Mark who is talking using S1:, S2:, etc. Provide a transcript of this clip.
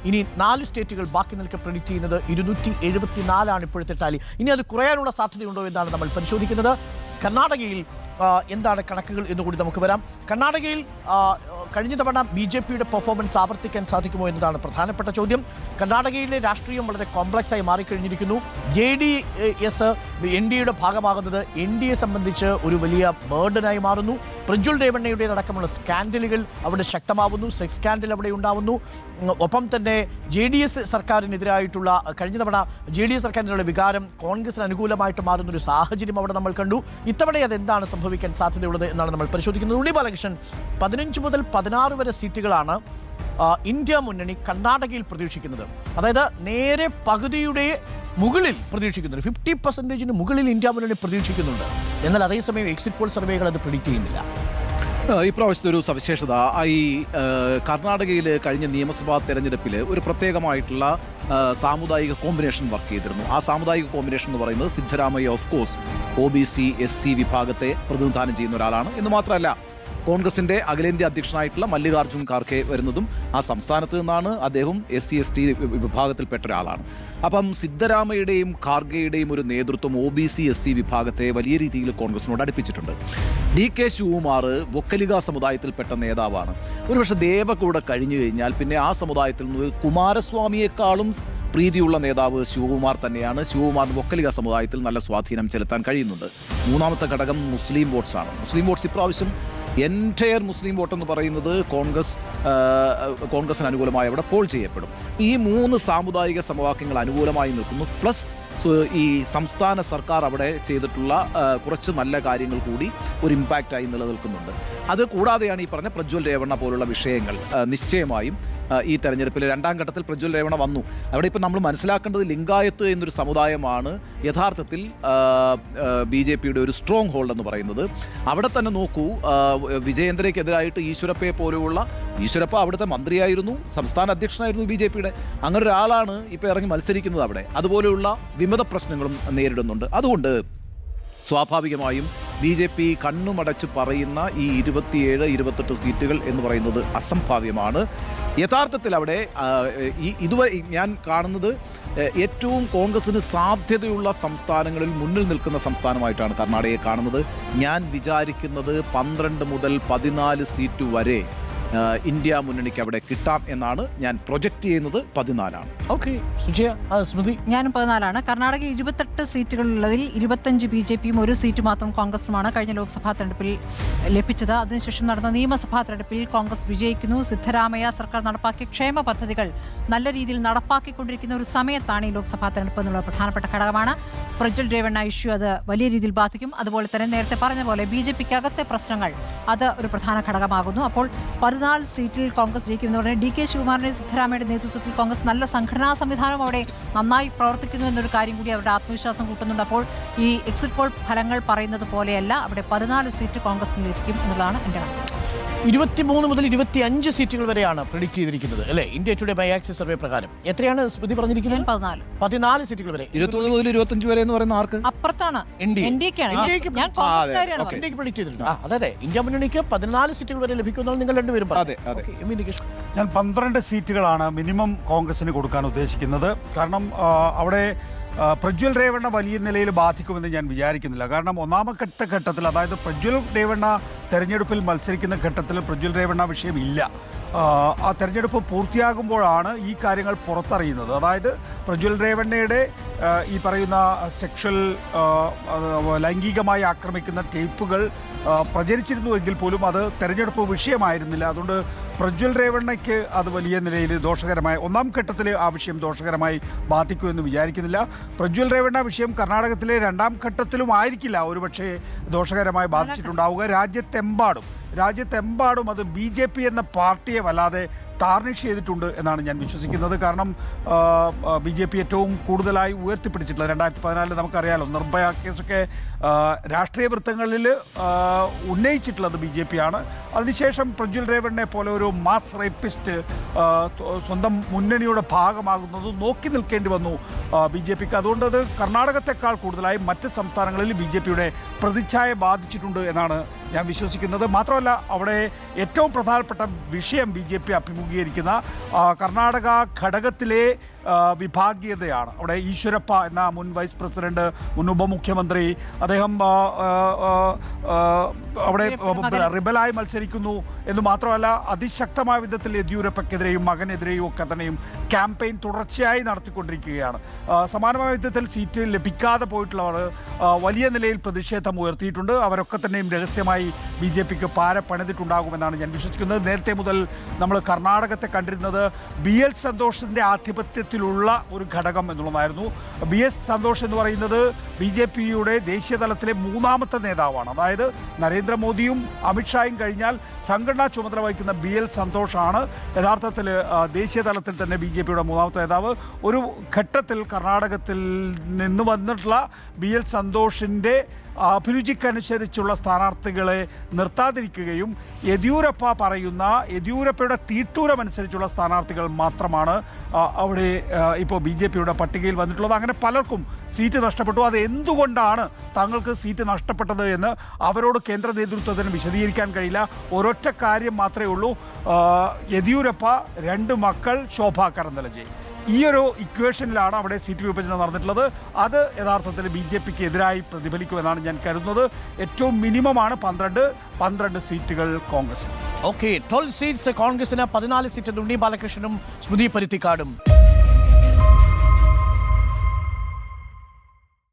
S1: ഇനി 4 സ്റ്റേറ്റുകൾ ബാക്കി നിൽക്കെ പ്രെഡിക്റ്റ് ചെയ്യുന്നത് 274 ഇപ്പോഴത്തെ ടാലി. ഇനി അത് കുറയാനുള്ള സാധ്യതയുണ്ടോ എന്നാണ് നമ്മൾ പരിശോധിക്കുന്നത്. കർണാടകയിൽ എന്താണ് കണക്കുകൾ എന്നുകൂടി നമുക്ക് വരാം. കർണാടകയിൽ കഴിഞ്ഞ തവണ BJPയുടെ പെർഫോമൻസ് ആവർത്തിക്കാൻ സാധിക്കുമോ എന്നതാണ് പ്രധാനപ്പെട്ട ചോദ്യം. കർണാടകയിലെ രാഷ്ട്രീയം വളരെ കോംപ്ലക്സ് ആയി മാറിക്കഴിഞ്ഞിരിക്കുന്നു. JDS NDAയുടെ ഭാഗമാകുന്നത് NDA സംബന്ധിച്ച് ഒരു വലിയ ബേർഡനായി മാറുന്നു. പ്രജ്വൽ രേവണ്ണയുടെ അടക്കമുള്ള സ്കാൻഡലുകൾ അവിടെ ശക്തമാവുന്നു. സെക്സ് സ്കാൻഡൽ അവിടെ ഉണ്ടാവുന്നു. ഒപ്പം തന്നെ JDS സർക്കാരിനെതിരായിട്ടുള്ള കഴിഞ്ഞ തവണ JDS സർക്കാരിനുള്ള വികാരം കോൺഗ്രസിന് അനുകൂലമായിട്ട് മാറുന്നൊരു സാഹചര്യം അവിടെ നമ്മൾ കണ്ടു. ഇത്തവണ അതെന്താണ് സംഭവിക്കാൻ സാധ്യതയുള്ളത് എന്നാണ് നമ്മൾ പരിശോധിക്കുന്നത്. ഉണ്ണി ബാലകൃഷ്ണൻ, 15 മുതൽ 16 വരെ സീറ്റുകളാണ് ഇന്ത്യ മുന്നണി കർണാടകയിൽ പ്രതീക്ഷിക്കുന്നത്. അതായത് നേരെ പകുതിയുടെ മുകളിൽ പ്രതീക്ഷിക്കുന്നുണ്ട്. 50% മുകളിൽ ഇന്ത്യ മുന്നണി പ്രതീക്ഷിക്കുന്നുണ്ട്. എന്നാൽ അതേസമയം എക്സിറ്റ് പോൾ സർവേകൾ അത് പ്രെഡിക്റ്റ് ചെയ്യുന്നില്ല.
S2: ഇപ്രാവശ്യത്തെ ഒരു സവിശേഷത ഈ കർണാടകയിൽ കഴിഞ്ഞ നിയമസഭാ തെരഞ്ഞെടുപ്പിൽ ഒരു പ്രത്യേകമായിട്ടുള്ള സാമുദായിക കോമ്പിനേഷൻ വർക്ക് ചെയ്തിരുന്നു. ആ സാമുദായിക കോമ്പിനേഷൻ എന്ന് പറയുന്നത് Siddaramaiah of course OBC SC വിഭാഗത്തെ പ്രതിനിധാനം ചെയ്യുന്ന ഒരാളാണ് എന്ന് മാത്രമല്ല കോൺഗ്രസിന്റെ അഖിലേന്ത്യാ അധ്യക്ഷനായിട്ടുള്ള മല്ലികാർജ്ജുൻ ഖാർഗെ വരുന്നതും ആ സംസ്ഥാനത്ത് നിന്നാണ്. അദ്ദേഹം SC ST വിഭാഗത്തിൽപ്പെട്ട ഒരാളാണ്. അപ്പം സിദ്ധരാമയ്യയുടെയും ഖാർഗെയുടെയും ഒരു നേതൃത്വം OBC SC വിഭാഗത്തെ വലിയ രീതിയിൽ കോൺഗ്രസിനോട് അടുപ്പിച്ചിട്ടുണ്ട്. DK ശിവകുമാർ വൊക്കലിക സമുദായത്തിൽപ്പെട്ട നേതാവാണ്. ഒരുപക്ഷെ ദേവകൂടെ കഴിഞ്ഞു കഴിഞ്ഞാൽ പിന്നെ ആ സമുദായത്തിൽ നിന്ന് കുമാരസ്വാമിയെക്കാളും പ്രീതിയുള്ള നേതാവ് ശിവകുമാർ തന്നെയാണ്. ശിവകുമാറിന് വൊക്കലിക സമുദായത്തിൽ നല്ല സ്വാധീനം ചെലുത്താൻ കഴിയുന്നുണ്ട്. മൂന്നാമത്തെ ഘടകം മുസ്ലിം വോട്ട്സാണ്. മുസ്ലിം വോട്ട്സ് ഇപ്രാവശ്യം എൻറ്റയർ മുസ്ലിം വോട്ട് എന്ന് പറയുന്നത് കോൺഗ്രസിന് അനുകൂലമായി അവിടെ പോൾ ചെയ്യപ്പെടും. ഈ 3 സാമുദായിക സമവാക്യങ്ങൾ അനുകൂലമായി നിൽക്കുന്നു. പ്ലസ് ഈ സംസ്ഥാന സർക്കാർ അവിടെ ചെയ്തിട്ടുള്ള കുറച്ച് നല്ല കാര്യങ്ങൾ കൂടി ഒരു ഇമ്പാക്റ്റായി നിലനിൽക്കുന്നുണ്ട്. അത് കൂടാതെയാണ് ഈ പറഞ്ഞ പ്രജ്വൽ രേവണ്ണ പോലുള്ള വിഷയങ്ങൾ നിശ്ചയമായും ഈ തെരഞ്ഞെടുപ്പിൽ 2ാം ഘട്ടത്തിൽ പ്രജ്വൽ രേവണ്ണ വന്നു. അവിടെ ഇപ്പോൾ നമ്മൾ മനസ്സിലാക്കേണ്ടത് ലിംഗായത്ത് എന്നൊരു സമുദായമാണ് യഥാർത്ഥത്തിൽ BJPയുടെ ഒരു സ്ട്രോങ് ഹോൾഡ് എന്ന് പറയുന്നത്. അവിടെ തന്നെ നോക്കൂ, വിജയേന്ദ്രയ്ക്കെതിരായിട്ട് ഈശ്വരപ്പയെ പോലെയുള്ള ഈശ്വരപ്പ അവിടുത്തെ മന്ത്രിയായിരുന്നു, സംസ്ഥാന അധ്യക്ഷനായിരുന്നു BJPയുടെ. അങ്ങനെ ഒരാളാണ് ഇപ്പോൾ ഇറങ്ങി മത്സരിക്കുന്നത് അവിടെ. അതുപോലെയുള്ള വിമത പ്രശ്നങ്ങളും നേരിടുന്നുണ്ട്. അതുകൊണ്ട് സ്വാഭാവികമായും BJP കണ്ണുമടച്ച് പറയുന്ന ഈ 27-28 സീറ്റുകൾ എന്ന് പറയുന്നത് അസംഭാവ്യമാണ്. യഥാർത്ഥത്തിൽ അവിടെ ഇതുവരെ ഞാൻ കാണുന്നത് ഏറ്റവും കോൺഗ്രസിന് സാധ്യതയുള്ള സംസ്ഥാനങ്ങളിൽ മുന്നിൽ നിൽക്കുന്ന സംസ്ഥാനമായിട്ടാണ് കർണാടകയെ കാണുന്നത്. ഞാൻ വിചാരിക്കുന്നത് 12 മുതൽ 14 സീറ്റ് വരെ ഇന്ത്യ മുന്നണിക്ക് അവിടെ കിട്ടാം എന്നാണ് ഞാൻ പ്രൊജക്റ്റ് ചെയ്യുന്നത്. 14ആണ്.
S1: ഓക്കെ, സ്മൃതി?
S3: ഞാനും 14ആണ്. കർണാടക 28 സീറ്റുകളുള്ളതിൽ 25 BJPയും 1 സീറ്റ് മാത്രം കോൺഗ്രസുമാണ് കഴിഞ്ഞ ലോക്സഭാ തെരഞ്ഞെടുപ്പിൽ ലഭിച്ചത്. അതിനുശേഷം നടന്ന നിയമസഭാ തെരഞ്ഞെടുപ്പിൽ കോൺഗ്രസ് വിജയിക്കുന്നു. സിദ്ധരാമയ്യ സർക്കാർ നടപ്പാക്കിയ ക്ഷേമ പദ്ധതികൾ നല്ല രീതിയിൽ നടപ്പാക്കിക്കൊണ്ടിരിക്കുന്ന ഒരു സമയത്താണ് ഈ ലോക്സഭാ തെരഞ്ഞെടുപ്പ് എന്നുള്ള പ്രധാനപ്പെട്ട ഘടകമാണ്. പ്രജ്വൽ രേവണ്ണ ഇഷ്യൂ അത് വലിയ രീതിയിൽ ബാധിക്കും. അതുപോലെ തന്നെ നേരത്തെ പറഞ്ഞ പോലെ BJPക്ക് അകത്തെ പ്രശ്നങ്ങൾ അത് ഒരു പ്രധാന ഘടകമാകുന്നു. അപ്പോൾ 14 സീറ്റിൽ കോൺഗ്രസ് ജയിക്കുമെന്ന് പറഞ്ഞാൽ DK ശിവകുമാറിന്റെ സിദ്ധരാമയ്യയുടെ നേതൃത്വത്തിൽ കോൺഗ്രസ് നല്ല സംഘടനാ സംവിധാനം അവിടെ നന്നായി പ്രവർത്തിക്കുന്നു എന്നൊരു കാര്യം കൂടി അവരുടെ ആത്മവിശ്വാസം കൂട്ടുന്നുണ്ട്. അപ്പോൾ ഈ എക്സിറ്റ് പോൾ ഫലങ്ങൾ പറയുന്നത് പോലെയല്ല, അവിടെ 14 സീറ്റ് കോൺഗ്രസിന് ലഭിക്കും എന്നുള്ളതാണ് എൻ്റെ കണക്ക്.
S1: 23 മുതൽ 25 സീറ്റുകൾ വരെയാണ് പ്രെഡിക്റ്റ് ചെയ്തിരിക്കുന്നത് അല്ലേ, India Today by Axis survey പ്രകാരം. എത്രയാണ് സ്മൃതി പറഞ്ഞിരിക്കുന്നത്?
S3: 14
S1: സീറ്റുകൾ വരെ.
S2: 23 മുതൽ 25 വരെ എന്ന് പറയുന്ന ആർക്ക്?
S3: അപ്പുറത്താണ്.
S1: അതെ, ഇന്ത്യ മുന്നണിക്ക് 14 സീറ്റുകൾ വരെ ലഭിക്കുമെന്നാണ് നിങ്ങൾ രണ്ടുപേരും പറഞ്ഞത്.
S4: ഞാൻ 12 സീറ്റുകളാണ് മിനിമം കോൺഗ്രസിന് കൊടുക്കാൻ ഉദ്ദേശിക്കുന്നത്. കാരണം അവിടെ പ്രജ്വൽ രേവണ്ണ വലിയ നിലയിൽ ബാധിക്കുമെന്ന് ഞാൻ വിചാരിക്കുന്നില്ല. കാരണം ഒന്നാമത്തെ ഘട്ടത്തിൽ, അതായത് പ്രജ്വൽ രേവണ്ണ തെരഞ്ഞെടുപ്പിൽ മത്സരിക്കുന്ന ഘട്ടത്തിൽ പ്രജ്വൽ രേവണ്ണ വിഷയം ഇല്ല. ആ തെരഞ്ഞെടുപ്പ് പൂർത്തിയാകുമ്പോഴാണ് ഈ കാര്യങ്ങൾ പുറത്തറിയുന്നത്. അതായത് പ്രജ്വൽ രേവണ്ണയുടെ ഈ പറയുന്ന സെക്ഷൽ ലൈംഗികമായി ആക്രമിക്കുന്ന ടേപ്പുകൾ പ്രചരിച്ചിരുന്നുവെങ്കിൽ പോലും അത് തെരഞ്ഞെടുപ്പ് വിഷയമായിരുന്നില്ല. അതുകൊണ്ട് പ്രജ്വൽ രേവണ്ണയ്ക്ക് അത് വലിയ നിലയിൽ ദോഷകരമായി, 1ാം ഘട്ടത്തിൽ ആ വിഷയം ദോഷകരമായി ബാധിക്കുമെന്ന് വിചാരിക്കുന്നില്ല. പ്രജ്വൽ രേവണ്ണ വിഷയം കർണാടകത്തിലെ 2ാം ഘട്ടത്തിലും ആയിരിക്കില്ല ഒരുപക്ഷെ ദോഷകരമായി ബാധിച്ചിട്ടുണ്ടാവുക. രാജ്യത്തെമ്പാടും അത് BJP എന്ന പാർട്ടിയെ വല്ലാതെ ടാർണിഷ് ചെയ്തിട്ടുണ്ട് എന്നാണ് ഞാൻ വിശ്വസിക്കുന്നത്. കാരണം BJP ഏറ്റവും കൂടുതലായി ഉയർത്തിപ്പിടിച്ചിട്ടുള്ളത് 2014 നമുക്കറിയാലോ, നിർഭയ കേസൊക്കെ രാഷ്ട്രീയ വൃത്തങ്ങളിൽ ഉന്നയിച്ചിട്ടുള്ളത് BJP ആണ്. അതിനുശേഷം പ്രജ്വൽ രേവണ്ണയെ പോലെ ഒരു മാസ് റേപ്പിസ്റ്റ് സ്വന്തം മുന്നണിയുടെ ഭാഗമാകുന്നത് നോക്കി നിൽക്കേണ്ടി വന്നു BJPക്ക്. അതുകൊണ്ട് അത് കർണാടകത്തെക്കാൾ കൂടുതലായി മറ്റ് സംസ്ഥാനങ്ങളിൽ BJPയുടെ പ്രതിച്ഛായ ബാധിച്ചിട്ടുണ്ട് എന്നാണ് ഞാൻ വിശ്വസിക്കുന്നത്. മാത്രമല്ല അവിടെ ഏറ്റവും പ്രധാനപ്പെട്ട വിഷയം BJP അഭിമുഖീകരിക്കുന്ന കർണാടക ഘടകത്തിലെ വിഭാഗീയതയാണ്. അവിടെ ഈശ്വരപ്പ എന്ന മുൻ വൈസ് പ്രസിഡന്റ്, മുൻ ഉപമുഖ്യമന്ത്രി, അദ്ദേഹം അവിടെ റിബലായി മത്സരിക്കുന്നു എന്ന് മാത്രമല്ല അതിശക്തമായ വിധത്തിൽ യെദ്യൂരപ്പയ്ക്കെതിരെയും മകനെതിരെയും ഒക്കെ തന്നെയും ക്യാമ്പയിൻ തുടർച്ചയായി നടത്തിക്കൊണ്ടിരിക്കുകയാണ്. സമാനമായ വിധത്തിൽ സീറ്റ് ലഭിക്കാതെ പോയിട്ടുള്ളവർ വലിയ നിലയിൽ പ്രതിഷേധം ഉയർത്തിയിട്ടുണ്ട്. അവരൊക്കെ തന്നെയും രഹസ്യമായി BJPക്ക് പാര പണിതിട്ടുണ്ടാകുമെന്നാണ് ഞാൻ വിശ്വസിക്കുന്നത്. നേരത്തെ മുതൽ നമ്മൾ കർണാടകത്തെ കണ്ടിരുന്നത് BL സന്തോഷിൻ്റെ ആധിപത്യത്തിലുള്ള ഒരു ഘടകം എന്നുള്ളതായിരുന്നു. BS സന്തോഷ് എന്ന് പറയുന്നത് BJPയുടെ ദേശീയ തലത്തിലെ മൂന്നാമത്തെ നേതാവാണ്. അതായത് നരേന്ദ്രമോദിയും അമിത്ഷായും കഴിഞ്ഞാൽ സംഘടനാ ചുമതല വഹിക്കുന്ന BL സന്തോഷാണ് യഥാർത്ഥത്തിൽ ദേശീയ തലത്തിൽ തന്നെ BJPയുടെ മൂന്നാമത്തെ നേതാവ്. ഒരു ഘട്ടത്തിൽ കർണാടകത്തിൽ നിന്ന് വന്നിട്ടുള്ള BL സന്തോഷിൻ്റെ അഭിരുചിക്കനുസരിച്ചുള്ള സ്ഥാനാർത്ഥികളെ നിർത്താതിരിക്കുകയും യെദ്യൂരപ്പയുടെ തീട്ടൂരമനുസരിച്ചുള്ള സ്ഥാനാർത്ഥികൾ മാത്രമാണ് അവിടെ ഇപ്പോൾ BJPയുടെ പട്ടികയിൽ വന്നിട്ടുള്ളത്. അങ്ങനെ പലർക്കും സീറ്റ് നഷ്ടപ്പെട്ടു. അത് എന്തുകൊണ്ടാണ് തങ്ങൾക്ക് സീറ്റ് നഷ്ടപ്പെട്ടത് എന്ന് അവരോട് കേന്ദ്ര നേതൃത്വത്തിന് വിശദീകരിക്കാൻ കഴിയില്ല. ഒരൊറ്റ കാര്യം മാത്രമേ ഉള്ളൂ, യെദ്യൂരപ്പ 2 മക്കൾ, ശോഭാ കരന്തലജെ. ഈ ഒരു ഇക്വേഷനിലാണ് അവിടെ സീറ്റ് വിഭജനം നടന്നിട്ടുള്ളത്. അത് യഥാർത്ഥത്തിൽ BJPക്ക് എതിരായി പ്രതിഫലിക്കുമെന്നാണ് ഞാൻ കരുതുന്നത്. ഏറ്റവും മിനിമമാണ് 12 സീറ്റുകൾ കോൺഗ്രസിന്.
S1: ഓക്കെ, 12 സീറ്റ്സ് കോൺഗ്രസിന്, 14 സീറ്റ് ഉണ്ണി ബാലകൃഷ്ണനും സ്മൃതി പരുത്തിക്കാടും.